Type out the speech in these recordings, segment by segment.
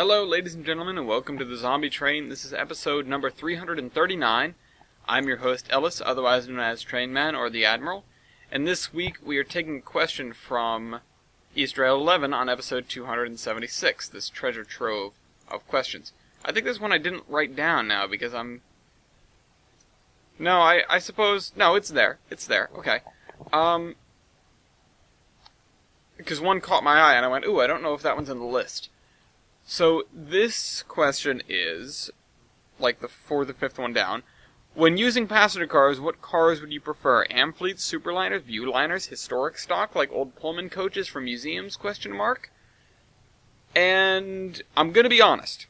Hello, ladies and gentlemen, and welcome to the Zombie Train. This is episode number 339. I'm your host, Ellis, otherwise known as Trainman or the Admiral, and this week we are taking a question from Eastrail 11 on episode 276, this treasure trove of questions. I think this one I didn't write down now because I suppose... No, it's there. It's there. Okay. Because one caught my eye and I went, ooh, I don't know if that one's in the list. So, this question is, like the fifth one down, when using passenger cars, what cars would you prefer? Amfleets, Superliners, Viewliners, historic stock, like old Pullman coaches from museums, ? And I'm gonna be honest.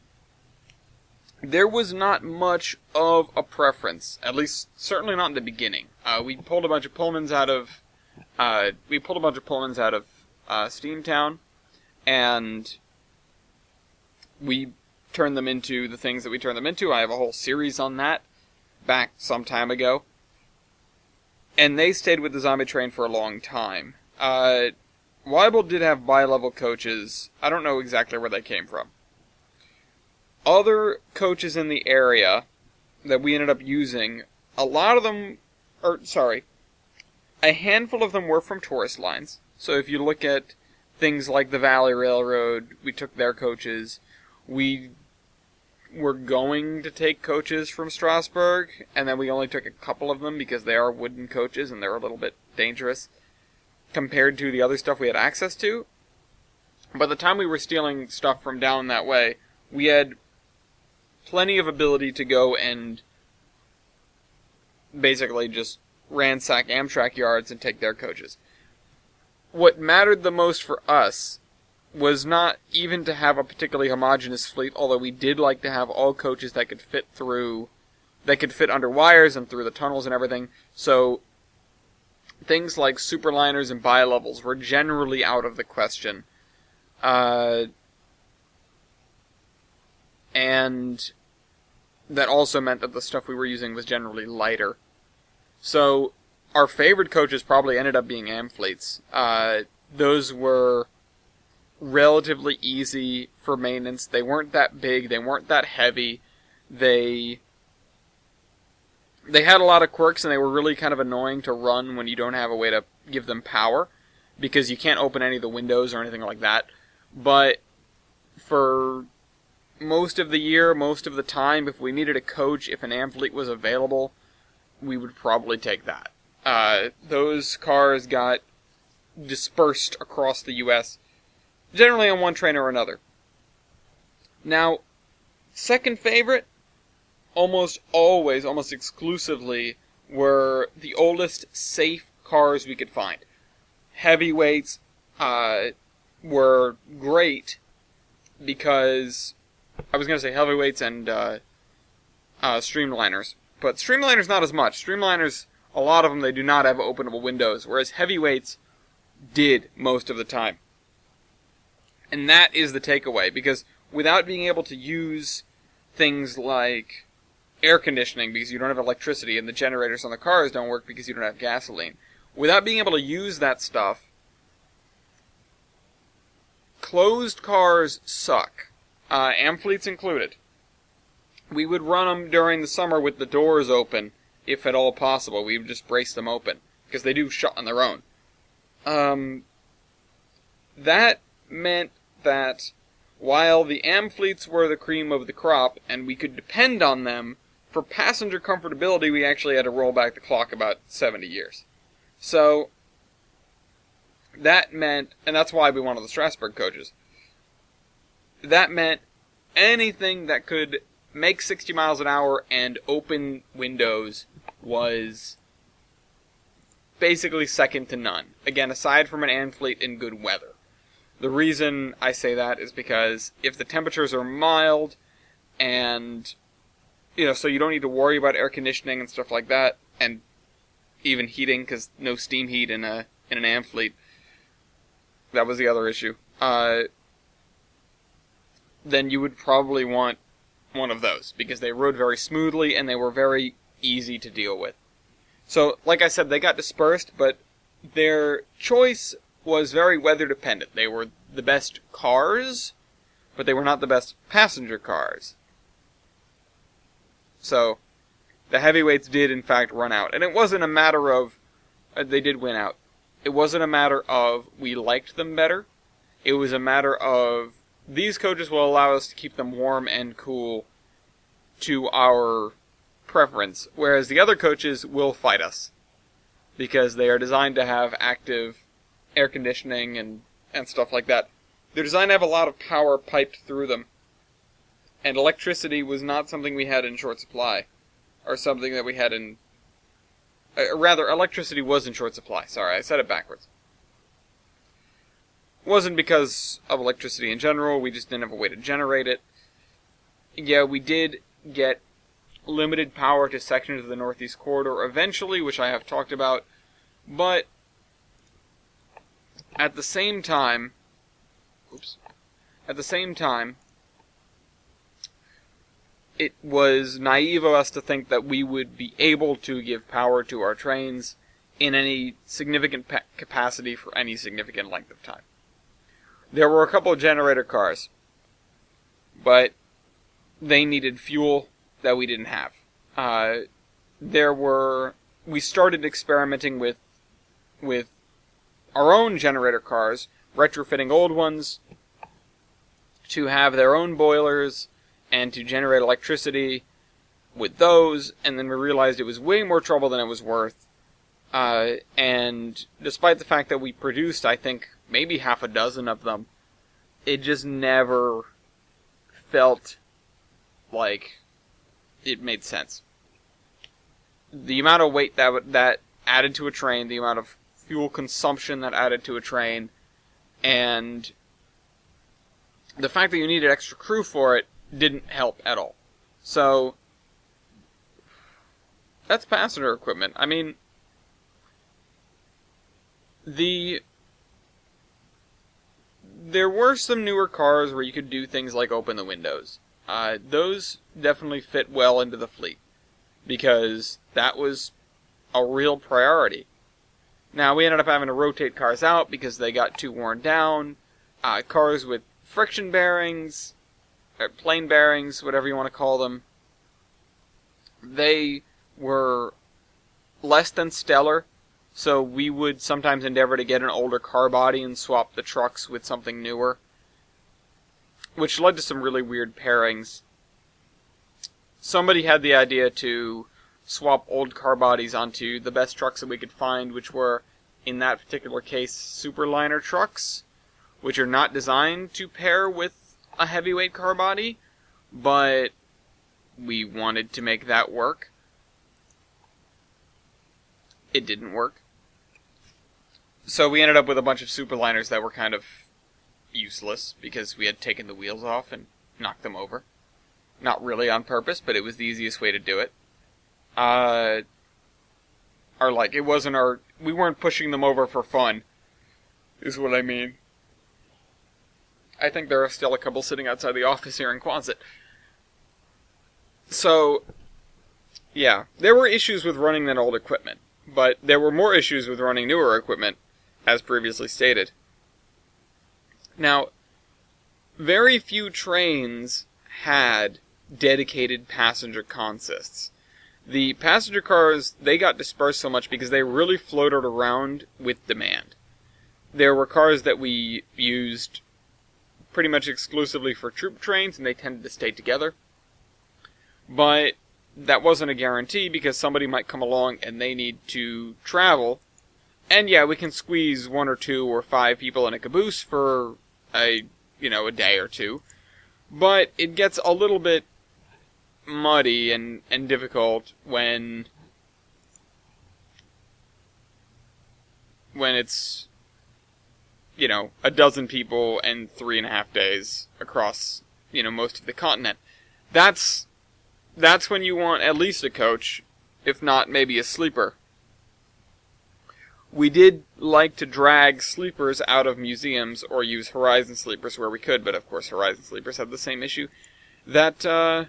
There was not much of a preference, at least certainly not in the beginning. We pulled a bunch of Pullmans out of Steamtown, and we turned them into the things that we turned them into. I have a whole series on that back some time ago. And they stayed with the Zombie Train for a long time. Weibel did have bi-level coaches. I don't know exactly where they came from. Other coaches in the area that we ended up using, a handful of them were from tourist lines. So if you look at things like the Valley Railroad, we took their coaches. We were going to take coaches from Strasbourg, and then we only took a couple of them because they are wooden coaches and they're a little bit dangerous compared to the other stuff we had access to. By the time we were stealing stuff from down that way, we had plenty of ability to go and basically just ransack Amtrak yards and take their coaches. What mattered the most for us was not even to have a particularly homogeneous fleet, although we did like to have all coaches that could fit under wires and through the tunnels and everything. So things like Superliners and bi-levels were generally out of the question. And that also meant that the stuff we were using was generally lighter. So our favorite coaches probably ended up being Amfleets. Those were relatively easy for maintenance. They weren't that big. They weren't that heavy. They had a lot of quirks, and they were really kind of annoying to run when you don't have a way to give them power, because you can't open any of the windows or anything like that. But for most of the year, most of the time, if we needed a coach, if an Amfleet was available, we would probably take that. Those cars got dispersed across the U.S., generally on one train or another. Now, second favorite, almost exclusively, were the oldest safe cars we could find. Heavyweights were great because, I was going to say heavyweights and Streamliners, but Streamliners not as much. Streamliners, a lot of them, they do not have openable windows, whereas heavyweights did most of the time. And that is the takeaway, because without being able to use things like air conditioning because you don't have electricity and the generators on the cars don't work because you don't have gasoline, without being able to use that stuff, closed cars suck. Amfleets included. We would run them during the summer with the doors open, if at all possible. We would just brace them open, because they do shut on their own. That meant that while the Amfleets were the cream of the crop, and we could depend on them for passenger comfortability, we actually had to roll back the clock about 70 years. So, that meant, and that's why we wanted the Strasbourg coaches, that meant anything that could make 60 miles an hour and open windows was basically second to none. Again, aside from an Amfleet in good weather. The reason I say that is because if the temperatures are mild and, so you don't need to worry about air conditioning and stuff like that, and even heating, because no steam heat in an Amfleet. That was the other issue. Then you would probably want one of those, because they rode very smoothly and they were very easy to deal with. So, like I said, they got dispersed, but their choice was very weather dependent. They were the best cars, but they were not the best passenger cars. So, the heavyweights did in fact run out. And it wasn't a matter of, they did win out. It wasn't a matter of we liked them better. It was a matter of, these coaches will allow us to keep them warm and cool to our preference, whereas the other coaches will fight us. Because they are designed to have active air conditioning and stuff like that. They're designed to have a lot of power piped through them. And electricity was not something we had in short supply. Or something that we had in... rather, electricity was in short supply. Sorry, I said it backwards. It wasn't because of electricity in general, we just didn't have a way to generate it. Yeah, we did get limited power to sections of the Northeast Corridor eventually, which I have talked about, but at the same time, it was naive of us to think that we would be able to give power to our trains in any significant capacity for any significant length of time. There were a couple of generator cars, but they needed fuel that we didn't have. We started experimenting with our own generator cars, retrofitting old ones to have their own boilers and to generate electricity with those, and then we realized it was way more trouble than it was worth. And despite the fact that we produced, I think, maybe half a dozen of them, it just never felt like it made sense. The amount of weight that added to a train, the amount of fuel consumption that added to a train, and the fact that you needed extra crew for it didn't help at all. So, that's passenger equipment. I mean, there were some newer cars where you could do things like open the windows. Those definitely fit well into the fleet, because that was a real priority. Now, we ended up having to rotate cars out because they got too worn down. Cars with friction bearings, or plane bearings, whatever you want to call them, they were less than stellar, so we would sometimes endeavor to get an older car body and swap the trucks with something newer, which led to some really weird pairings. Somebody had the idea to swap old car bodies onto the best trucks that we could find, which were, in that particular case, Superliner trucks, which are not designed to pair with a heavyweight car body, but we wanted to make that work. It didn't work. So we ended up with a bunch of Superliners that were kind of useless, because we had taken the wheels off and knocked them over. Not really on purpose, but it was the easiest way to do it. We weren't pushing them over for fun, is what I mean. I think there are still a couple sitting outside the office here in Quonset. So, yeah, there were issues with running that old equipment, but there were more issues with running newer equipment, as previously stated. Now, very few trains had dedicated passenger consists. The passenger cars, they got dispersed so much because they really floated around with demand. There were cars that we used pretty much exclusively for troop trains, and they tended to stay together. But that wasn't a guarantee, because somebody might come along and they need to travel. And yeah, we can squeeze 1 or 2 or 5 people in a caboose for a day or two. But it gets a little bit muddy and difficult when it's, a dozen people and 3.5 days across, most of the continent. That's when you want at least a coach, if not maybe a sleeper. We did like to drag sleepers out of museums or use Horizon sleepers where we could, but of course Horizon sleepers had the same issue that the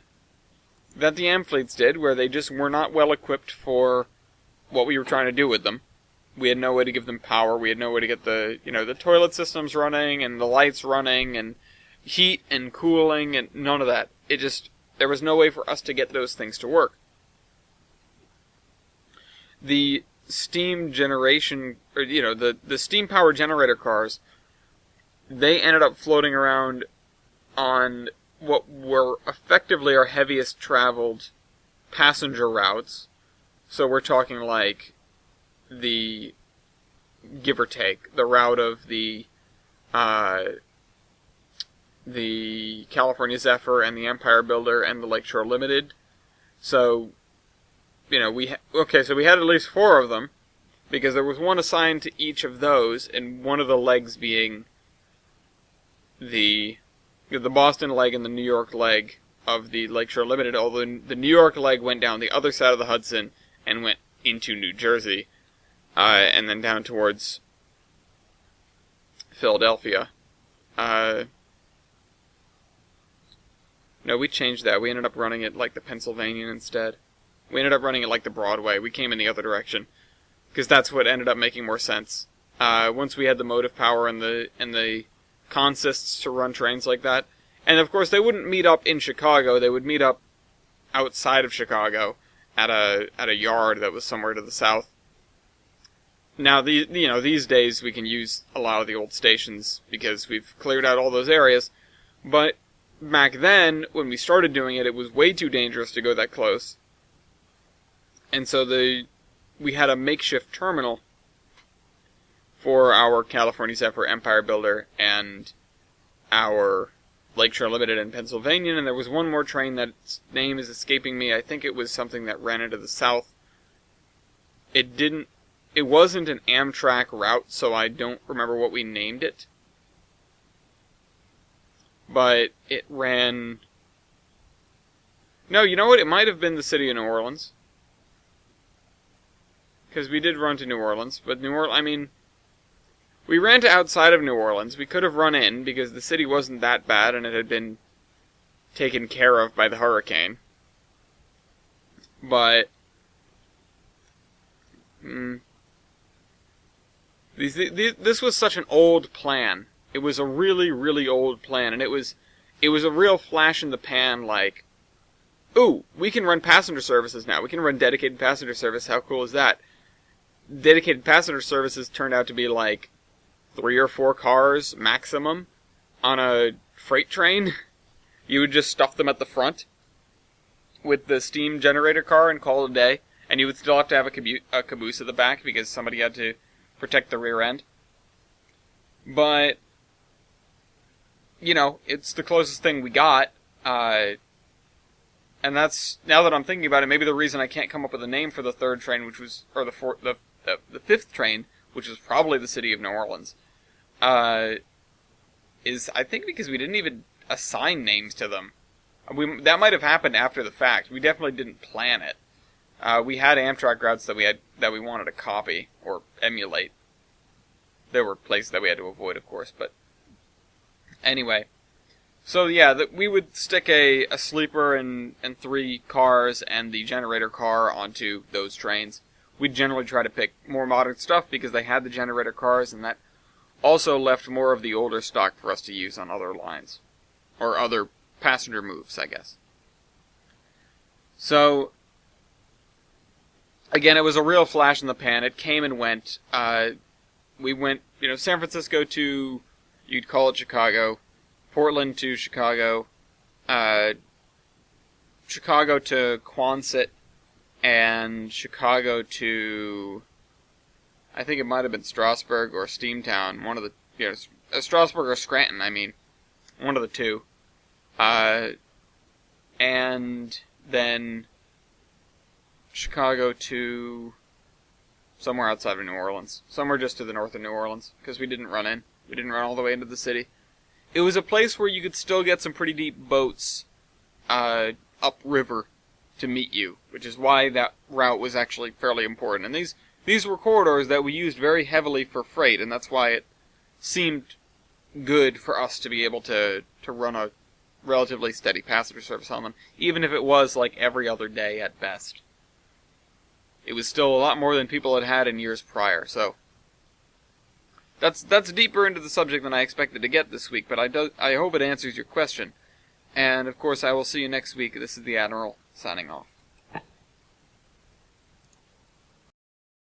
Amfleets did, where they just were not well equipped for what we were trying to do with them. We had no way to give them power, we had no way to get the toilet systems running and the lights running and heat and cooling and none of that. There was no way for us to get those things to work. The steam generation, or the steam power generator cars, they ended up floating around on what were effectively our heaviest traveled passenger routes. So we're talking like give or take, the route of the California Zephyr and the Empire Builder and the Lakeshore Limited. So, we had at least 4 of them, because there was one assigned to each of those, and one of the legs being the Boston leg and the New York leg of the Lakeshore Limited, although the New York leg went down the other side of the Hudson and went into New Jersey, and then down towards Philadelphia. No, we changed that. We ended up running it like the Pennsylvanian instead. We ended up running it like the Broadway. We came in the other direction, because that's what ended up making more sense. Once we had the motive power and the consists to run trains like that. And of course, they wouldn't meet up in Chicago. They would meet up outside of Chicago at a yard that was somewhere to the south. Now, these days we can use a lot of the old stations because we've cleared out all those areas. But back then, when we started doing it, it was way too dangerous to go that close. And so we had a makeshift terminal for our California Zephyr, Empire Builder, and our Lakeshore Limited and Pennsylvanian, and there was one more train that its name is escaping me. I think it was something that ran into the south. It wasn't an Amtrak route, so I don't remember what we named it. But it ran... No, you know what? It might have been the city of New Orleans. Because we did run to New Orleans, but we ran to outside of New Orleans. We could have run in, because the city wasn't that bad, and it had been taken care of by the hurricane. But... This was such an old plan. It was a really, really old plan, and it was a real flash in the pan, like, ooh, we can run passenger services now. We can run dedicated passenger service. How cool is that? Dedicated passenger services turned out to be like 3 or 4 cars maximum on a freight train. You would just stuff them at the front with the steam generator car and call it a day, and you would still have to have a caboose at the back because somebody had to protect the rear end. But, it's the closest thing we got, and that's, now that I'm thinking about it, maybe the reason I can't come up with a name for the 3rd train, the 5th train, which was probably the city of New Orleans, is, I think, because we didn't even assign names to them. That might have happened after the fact. We definitely didn't plan it. We had Amtrak routes that we wanted to copy or emulate. There were places that we had to avoid, of course, but anyway. So yeah, we would stick a sleeper and 3 cars and the generator car onto those trains. We'd generally try to pick more modern stuff because they had the generator cars, and that also left more of the older stock for us to use on other lines. Or other passenger moves, I guess. So, again, it was a real flash in the pan. It came and went. We went, San Francisco to, you'd call it Chicago, Portland to Chicago, Chicago to Quonset, and Chicago to, I think it might have been Strasburg or Steamtown, one of the, Strasburg or Scranton, one of the two. And then Chicago to somewhere outside of New Orleans. Somewhere just to the north of New Orleans, because we didn't run in. We didn't run all the way into the city. It was a place where you could still get some pretty deep boats upriver to meet you, which is why that route was actually fairly important. And these were corridors that we used very heavily for freight, and that's why it seemed good for us to be able to run a relatively steady passenger service on them, even if it was like every other day at best. It was still a lot more than people had had in years prior, so. that's deeper into the subject than I expected to get this week, but I hope it answers your question. And of course, I will see you next week. This is the Admiral signing off.